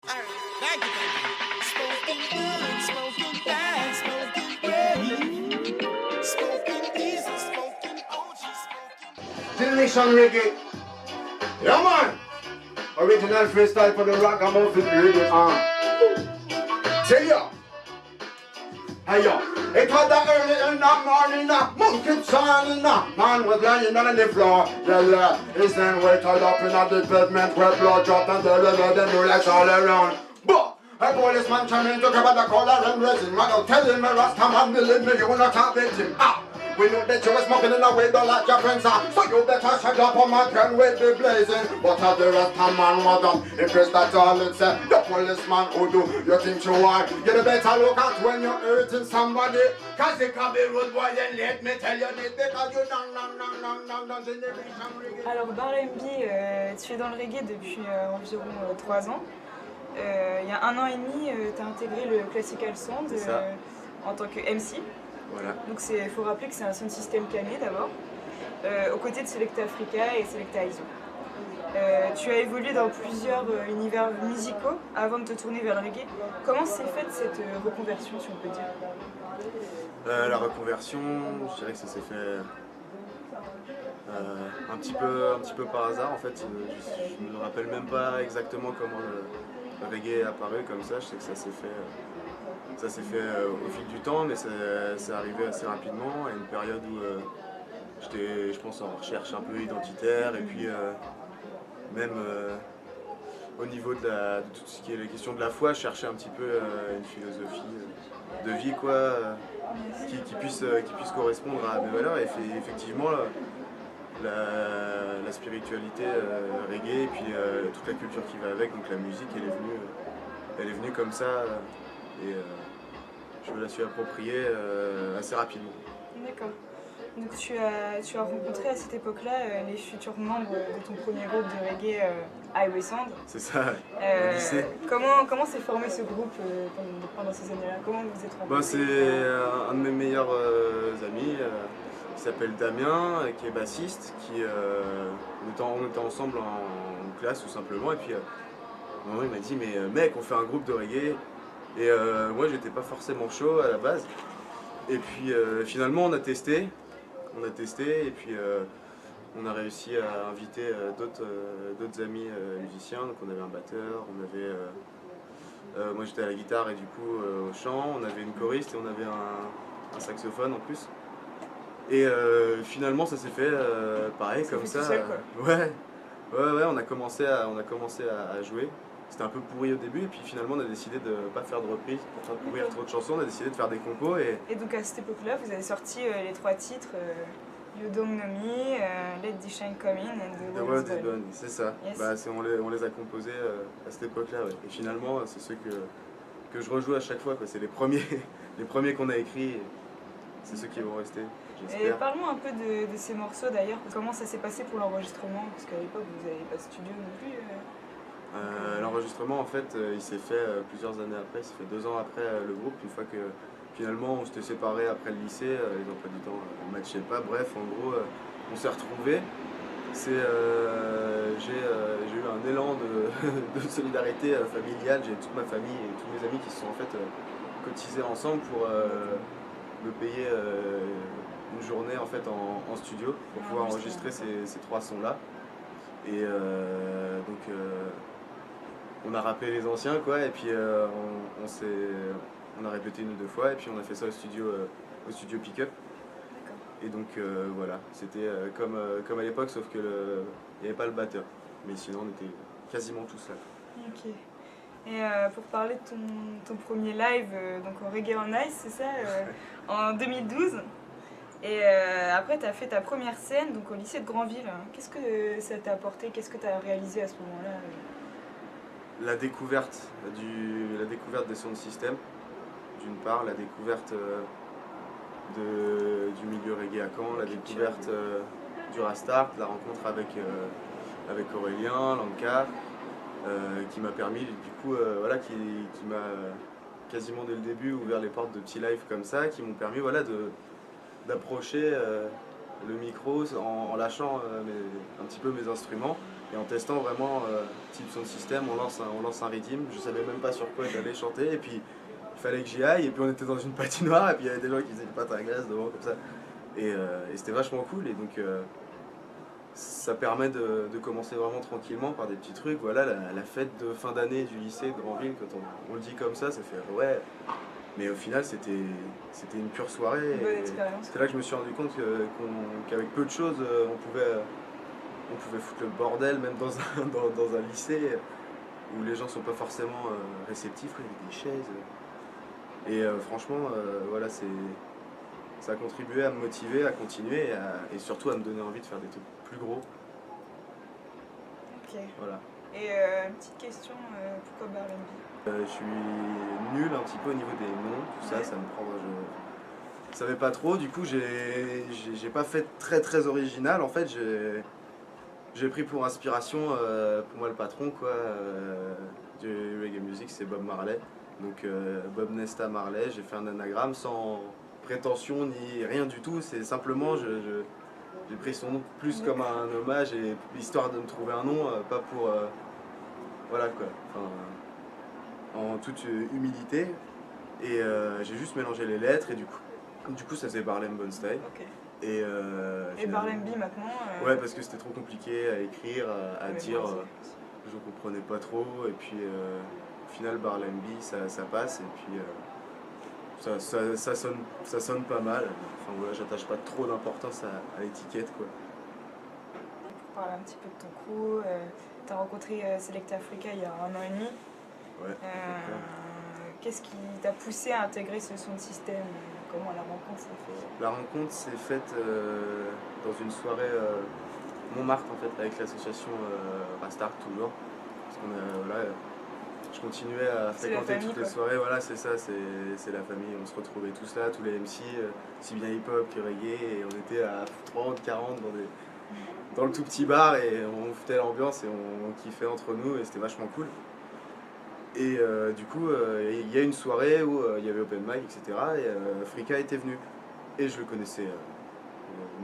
Thank you, thank you. Smoking good, smoking bad, smoking great. Smoking diesel, smoking OG, smoking. Generation Reggae. Yeah, man. Original freestyle for the ragamuffin reggae. Tell ya. Hey, yo. It was the early in the morning, monkey shining, man was lying on the floor. Yeah, his hand was tied up in the pavement where blood dropped and the bullets all around. But a policeman came in to cover the collar and resin. Man, don't tell him, Rasta man, believe me, you will not have it him. We know that you were smoking in the window like your friends are. So you better shut up on my gun with the blazing. But how the Rasta man was done, impressed that all it said. The policeman who do, you think you are. You better look at when you're hurting somebody. Cause it can be rude boy and let me tell you this. Because you don't generation reggae. Alors Barlemby, tu es dans le reggae depuis environ 3 ans. Il y a 1 an et demi, tu as intégré le Classical Sound en tant que MC. Voilà. Donc il faut rappeler que c'est un sound system cané d'abord, aux côtés de Selecta Africa et Selecta ISO. Tu as évolué dans plusieurs univers musicaux avant de te tourner vers le reggae. Comment s'est faite cette reconversion, si on peut dire? La reconversion, je dirais que ça s'est fait un petit peu par hasard en fait. Je ne me rappelle même pas exactement comment le reggae est apparu comme ça. Je sais que ça s'est fait au fil du temps, mais c'est arrivé assez rapidement à une période où j'étais, je pense, en recherche un peu identitaire et puis même au niveau de tout ce qui est la question de la foi, je cherchais un petit peu une philosophie de vie quoi, qui puisse correspondre à mes valeurs. Et effectivement, la spiritualité reggae et puis toute la culture qui va avec, donc la musique, elle est venue comme ça et je me la suis appropriée assez rapidement. D'accord. Donc tu as rencontré à cette époque-là les futurs membres de ton premier groupe de reggae, Highway Sound. C'est ça, au lycée. Comment s'est formé ce groupe pendant ces années-là? Comment vous vous êtes rencontrés? C'est un de mes meilleurs amis qui s'appelle Damien, qui est bassiste, on était ensemble en classe tout simplement, et puis à un moment il m'a dit mais mec, on fait un groupe de reggae. Et moi j'étais pas forcément chaud à la base. Et puis finalement on a testé et puis on a réussi à inviter d'autres amis musiciens. Donc on avait un batteur, moi j'étais à la guitare et du coup au chant, on avait une choriste et on avait un saxophone en plus. Et finalement ça s'est fait pareil comme ça. Seul, quoi. Ouais, on a commencé à jouer. C'était un peu pourri au début et puis finalement on a décidé de ne pas faire de reprise pour pas pourrir trop de chansons, on a décidé de faire des compos et donc à cette époque-là, vous avez sorti les 3 titres, You Don't Know Me, Let The Shine Come In and The World Is Gone, c'est ça. Yes. On les a composés à cette époque-là, ouais. Et finalement c'est ceux que je rejoue à chaque fois, quoi. C'est les premiers qu'on a écrits, c'est ceux qui vont rester, Et j'espère. parlons un peu de ces morceaux d'ailleurs, comment ça s'est passé pour l'enregistrement, parce qu'à l'époque vous n'avez pas de studio non plus. L'enregistrement en fait il s'est fait plusieurs années après, ça fait 2 ans après le groupe, une fois que finalement on s'était séparés après le lycée, les emplois du temps ne matchaient pas, bref en gros on s'est retrouvés. J'ai eu un élan de solidarité familiale, j'ai toute ma famille et tous mes amis qui se sont en fait cotisés ensemble pour me payer une journée en fait en studio pour pouvoir enregistrer ces 3 sons là. Et donc on a rappelé les anciens quoi, et puis on a répété 1 ou 2 fois et puis on a fait ça au studio Pick-up. Et donc voilà, c'était comme à l'époque sauf que il n'y avait pas le batteur, mais sinon on était quasiment tous là. Ok. Et pour parler de ton premier live, donc au Reggae on Ice, c'est ça, en 2012. Et après, tu as fait ta première scène donc au lycée de Granville. Qu'est-ce que ça t'a apporté? Qu'est-ce que tu as réalisé à ce moment-là? La découverte des sound systems, d'une part, la découverte du milieu reggae à Caen, la découverte du Rastart, la rencontre avec Aurélien, Lankar, qui m'a permis, du coup, qui m'a quasiment dès le début ouvert les portes de petits lives comme ça, qui m'ont permis d'approcher le micro en lâchant un petit peu mes instruments Et en testant vraiment type sound system, on lance un rythme. Je savais même pas sur quoi j'allais chanter. Et puis il fallait que j'y aille. Et puis on était dans une patinoire. Et puis il y avait des gens qui faisaient du patin à glace devant comme ça. Et c'était vachement cool. Et donc ça permet de commencer vraiment tranquillement par des petits trucs. Voilà, la fête de fin d'année du lycée de Granville, quand on le dit comme ça fait ouais. Mais au final, c'était une pure soirée. Une bonne expérience. C'est là que je me suis rendu compte qu'avec peu de choses, on pouvait foutre le bordel, même dans un lycée où les gens sont pas forcément réceptifs, quoi, avec des chaises. Et franchement, voilà, ça a contribué à me motiver, à continuer et surtout à me donner envie de faire des trucs plus gros. Ok. Voilà. Et petite question, pourquoi Barlemby? Je suis nul un petit peu au niveau des noms, tout ça, ça me prend. Je savais pas trop, du coup j'ai pas fait très original. En fait, j'ai pris pour inspiration, pour moi le patron quoi, du reggae music, c'est Bob Marley. Donc Bob Nesta Marley, j'ai fait un anagramme sans prétention ni rien du tout, c'est simplement j'ai pris son nom plus comme un hommage et histoire de me trouver un nom, pas pour voilà quoi, enfin, en toute humilité. Et j'ai juste mélangé les lettres et du coup ça faisait Barlem Bonstyle. Ok. Et finalement- Barlemby maintenant Ouais, parce que c'était trop compliqué à écrire, à mais dire, moi aussi. je comprenais pas trop. Et puis au final, Barlemby, ça passe. Et puis ça sonne pas mal. Enfin voilà, j'attache pas trop d'importance à l'étiquette quoi. Pour parler un petit peu de ton crew, tu as rencontré Select Africa il y a 1 an et demi. Ouais. Qu'est-ce qui t'a poussé à intégrer ce son de système? Comment la rencontre s'est faite? La rencontre s'est faite dans une soirée Montmartre en fait, avec l'association Rastart toujours. Parce qu'on a, voilà, je continuais à C'est la fréquenter famille, toutes les quoi. soirées, voilà, c'est ça, c'est la famille. On se retrouvait tous là, tous les MC, si bien hip-hop que reggae, et on était à 30, 40 dans le tout petit bar et on foutait l'ambiance et on kiffait entre nous et c'était vachement cool. Et du coup, il y a une soirée où il y avait open mic, etc. Et Frika était venu. Et je le connaissais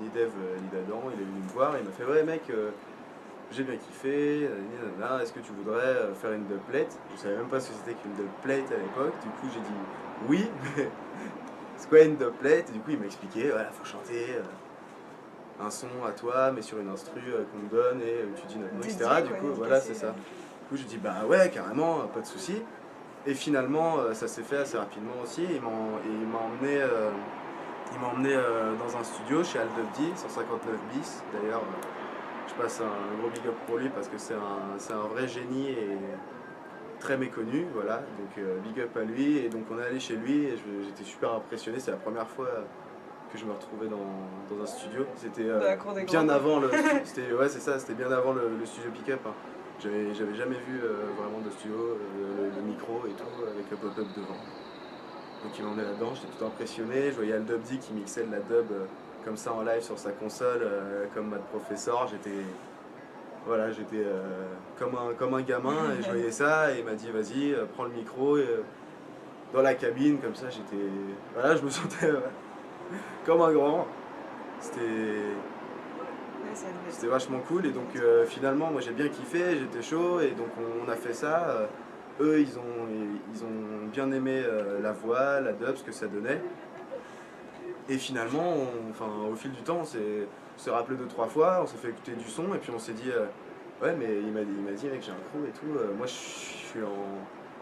ni Dev ni d'Adam. Il est venu me voir et il m'a fait ouais mec, j'ai bien kiffé, nanana, est-ce que tu voudrais faire une dubplate? Je savais même pas ce que c'était qu'une dubplate à l'époque. Du coup j'ai dit oui, mais c'est quoi une dubplate? Et du coup il m'a expliqué, voilà, faut chanter un son à toi, mais sur une instru qu'on te donne et tu dis notre nom, etc. Dédié, Du quoi, coup dédicacé, voilà, c'est ça. Du coup j'ai dit bah ouais carrément, pas de souci. Et finalement ça s'est fait assez rapidement aussi. Il m'a emmené, dans un studio chez Al Dubdi, 159 bis. D'ailleurs je passe un gros big up pour lui parce que c'est un vrai génie et très méconnu, voilà. Donc big up à lui. Et donc on est allé chez lui et j'étais super impressionné. C'est la première fois que je me retrouvais dans un studio. C'était Dans la cour des bien grands. avant ouais c'est ça, c'était bien avant le studio Pick-up. Hein. J'avais jamais vu vraiment de studio, le micro et tout, avec le pop-up devant. Donc il m'en est là-dedans, j'étais tout impressionné. Je voyais Al Dubdi qui mixait de la dub comme ça en live sur sa console, comme Mad Professor. J'étais comme un gamin et je voyais ça et il m'a dit vas-y, prends le micro. Et, dans la cabine, comme ça, voilà, je me sentais comme un grand. C'était Ouais, ça devait être- C'était vachement cool et donc finalement moi j'ai bien kiffé, j'étais chaud et donc on a fait ça. Eux ils ont bien aimé la voix, la dub, ce que ça donnait. Et finalement, au fil du temps, on s'est rappelé 2-3 fois, on s'est fait écouter du son et puis on s'est dit ouais mais il m'a dit mec j'ai un crew et tout, moi je suis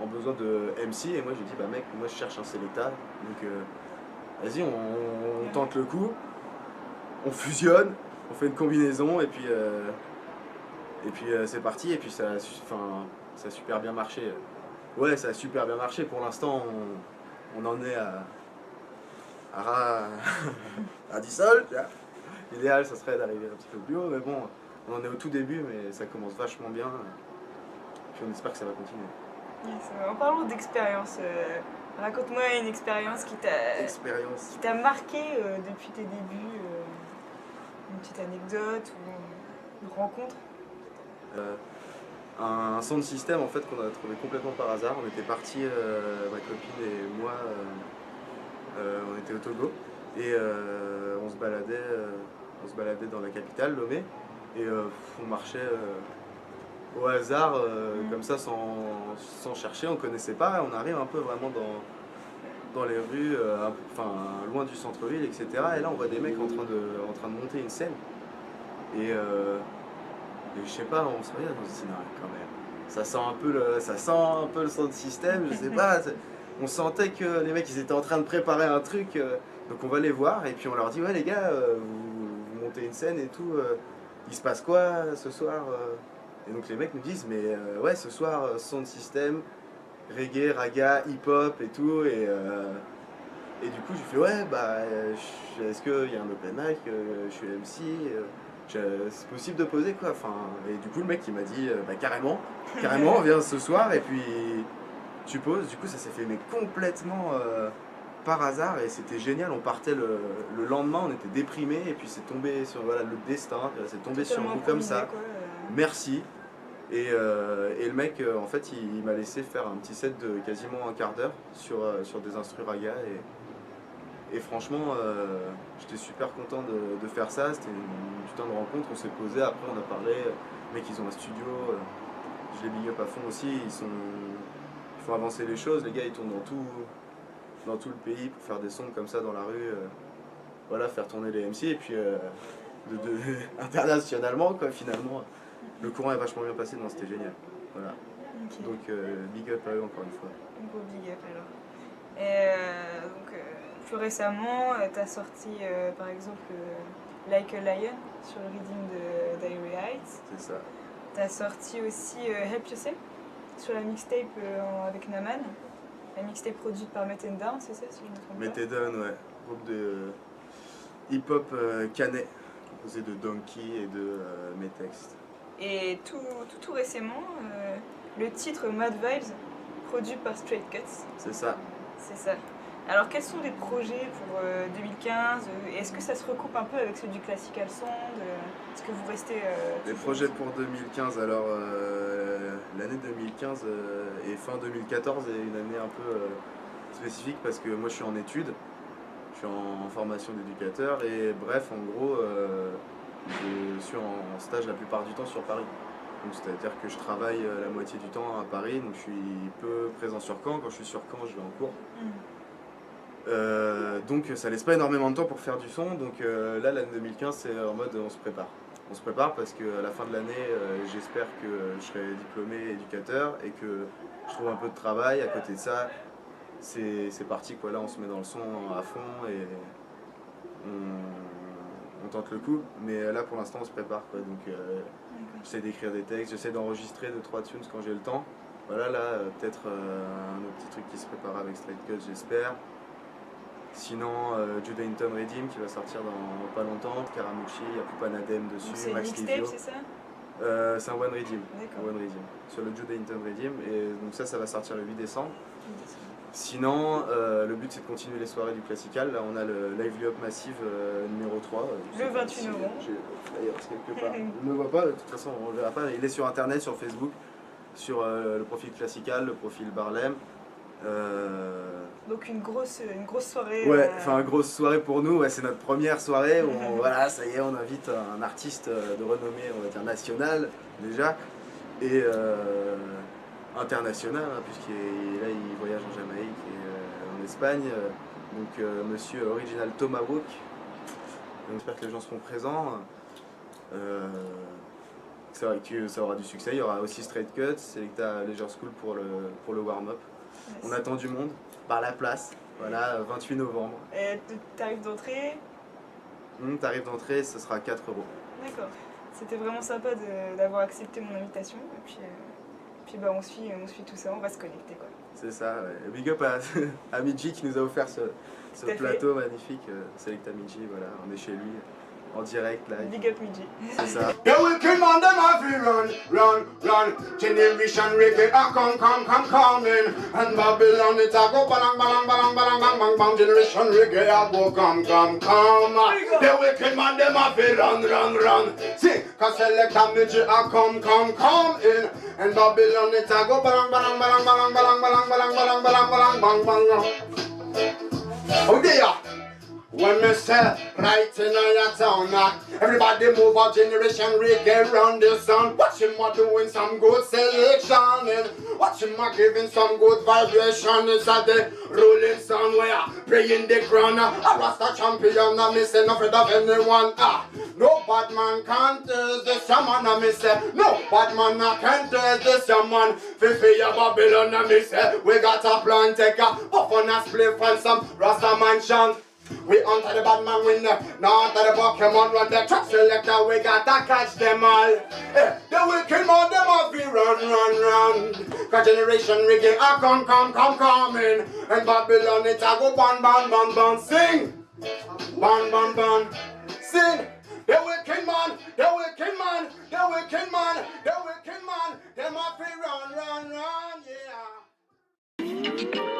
en besoin de MC et moi j'ai dit bah mec moi je cherche un Selecta donc vas-y on tente le coup, on fusionne. On fait une combinaison et puis c'est parti et puis ça a super bien marché. Ouais, ça a super bien marché. Pour l'instant, on en est à 10 sols. L'idéal, ça serait d'arriver un petit peu plus haut, mais bon, on en est au tout début, mais ça commence vachement bien. Puis on espère que ça va continuer. Yes, en parlant d'expérience, raconte-moi une expérience qui Expérience. t'a marqué depuis tes débuts, une petite anecdote ou une rencontre. Un sound system en fait qu'on a trouvé complètement par hasard. On était partis, ma copine et moi, on était au Togo et on se baladait dans la capitale, Lomé, et on marchait au hasard, comme ça, sans chercher, on connaissait pas, on arrive un peu vraiment dans les rues, enfin loin du centre-ville, etc. Et là, on voit des mecs en train de monter une scène. Et je sais pas, on se regarde, on se dit, non, quand même, ça sent un peu le sound system, je sais pas. On sentait que les mecs, ils étaient en train de préparer un truc, donc on va les voir, et puis on leur dit, ouais les gars, vous montez une scène et tout, il se passe quoi ce soir Et donc les mecs nous disent, mais ouais, ce soir, sound system, reggae, raga, hip-hop et tout, et du coup, j'ai fait, ouais, bah, est-ce qu'il y a un open mic, je suis MC, c'est possible de poser quoi, enfin, et du coup le mec il m'a dit bah carrément viens ce soir et puis tu poses. Du coup ça s'est fait mais complètement par hasard et c'était génial. On partait le lendemain, on était déprimés et puis c'est tombé sur voilà le destin, c'est tombé sur nous comme ça. Merci. Et le mec en fait il m'a laissé faire un petit set de quasiment un quart d'heure sur des instrus raga et franchement, j'étais super content de faire ça. C'était une putain de rencontre. On s'est posé, après on a parlé. Les mecs, ils ont un studio. Je les big up à fond aussi. Ils font avancer les choses. Les gars, ils tournent dans tout le pays pour faire des sons comme ça dans la rue. Voilà, faire tourner les MC. Et puis, internationalement, quoi, finalement, le courant est vachement bien passé. Non, c'était génial. Voilà. Ok. Donc, big up à eux encore une fois. Gros big up alors. Et donc, plus récemment, tu as sorti par exemple Like a Lion sur le reading de Diary Heights. C'est ça. Tu as sorti aussi Help Yourself sur la mixtape avec Naman. La mixtape produite par Met and Down, c'est ça si je me trompe pas? Met and Down, ouais. Groupe de hip-hop canet, composé de Donkey et de Metext. Et tout récemment, le titre Mad Vibes, produit par Straight Cuts. C'est ça. C'est ça. Alors, quels sont les projets pour 2015 Est-ce que ça se recoupe un peu avec ceux du Classical Sound Est-ce que vous restez... Les projets pour 2015, alors l'année 2015 et fin 2014 est une année un peu spécifique parce que moi je suis en études, je suis en formation d'éducateur et bref, en gros, je suis en stage la plupart du temps sur Paris. Donc c'est-à-dire que je travaille la moitié du temps à Paris, donc je suis peu présent sur Caen. Quand je suis sur Caen, je vais en cours. Donc ça laisse pas énormément de temps pour faire du son, donc là l'année 2015 c'est en mode on se prépare. On se prépare parce qu'à la fin de l'année j'espère que je serai diplômé éducateur et que je trouve un peu de travail. À côté de ça c'est parti quoi, là on se met dans le son à fond et on tente le coup, mais là pour l'instant on se prépare quoi, donc j'essaie d'écrire des textes, j'essaie d'enregistrer 2-3 tunes quand j'ai le temps. Voilà, là peut-être un autre petit truc qui se prépare avec Straight Cut j'espère. Sinon, Judainton Redeem qui va sortir dans pas longtemps, Karamuchi, il y a Pupanadem dessus, C'est une Max mixtape, Livio. c'est ça? C'est un One Redeem, D'accord. sur le Judainton Redeem, et donc ça va sortir le 8 décembre. Sinon, le but c'est de continuer les soirées du Classical. Là on a le Lively Up Massive numéro 3. Le 28 novembre. D'ailleurs, c'est quelque part. On ne le voit pas, de toute façon on ne le verra pas. Il est sur internet, sur Facebook, sur le profil Classical, le profil Barlem. Donc une grosse soirée. Ouais, enfin grosse soirée pour nous, ouais, c'est notre première soirée où voilà, ça y est, on invite un artiste de renommée, on va dire nationale déjà, et international, hein, puisqu'il il voyage en Jamaïque et en Espagne, donc monsieur Original Tomahawk. J'espère que les gens seront présents. C'est vrai que ça aura du succès, il y aura aussi Straight Cut, Selecta Leisure School pour le warm-up. On attend du monde, par la place, voilà, 28 novembre. Et tarif d'entrée? Tarif d'entrée, ce sera 4 €. D'accord. C'était vraiment sympa d'avoir accepté mon invitation. Et puis bah, on suit tout ça, on va se connecter quoi. C'est ça, ouais. Big up à Midji qui nous a offert ce plateau magnifique. Selecta Midji, voilà, on est chez lui. En direct live. Big up Midji. C'est ça. The wicked man, them have to run. Generation reggae, come coming. And Babylon, it a go balang, balang, balang, balang, bang, bang, bang. Generation reggae, a go come. The wicked man, them have to run. See, cause Selecta Midji, a come in. And Babylon, it a go balang, balang, balang, balang, balang, balang, balang, balang, balang, balang, bang, bang. Oh dear. When me say right in your town, everybody move our generation reggae round the sun. Watch him a doing some good selection, and watch him a giving some good vibration. It's a the rolling sound where playing the crown. A Rasta champion, I me say no afraid of anyone. No bad man can't test this man, I me say. No bad man can't test this man. Fifi a Babylon, I me say. We got a plan, take a puff on a spliff and some Rasta mansion. We onto the bad man winner, now onto the Pokemon run the track selector, we gotta catch them all. The wicked man, them off we run. Cause generation reggae, coming. And Babylon, it a go ban, sing. Ban, sing. The wicked man, them off we run, yeah.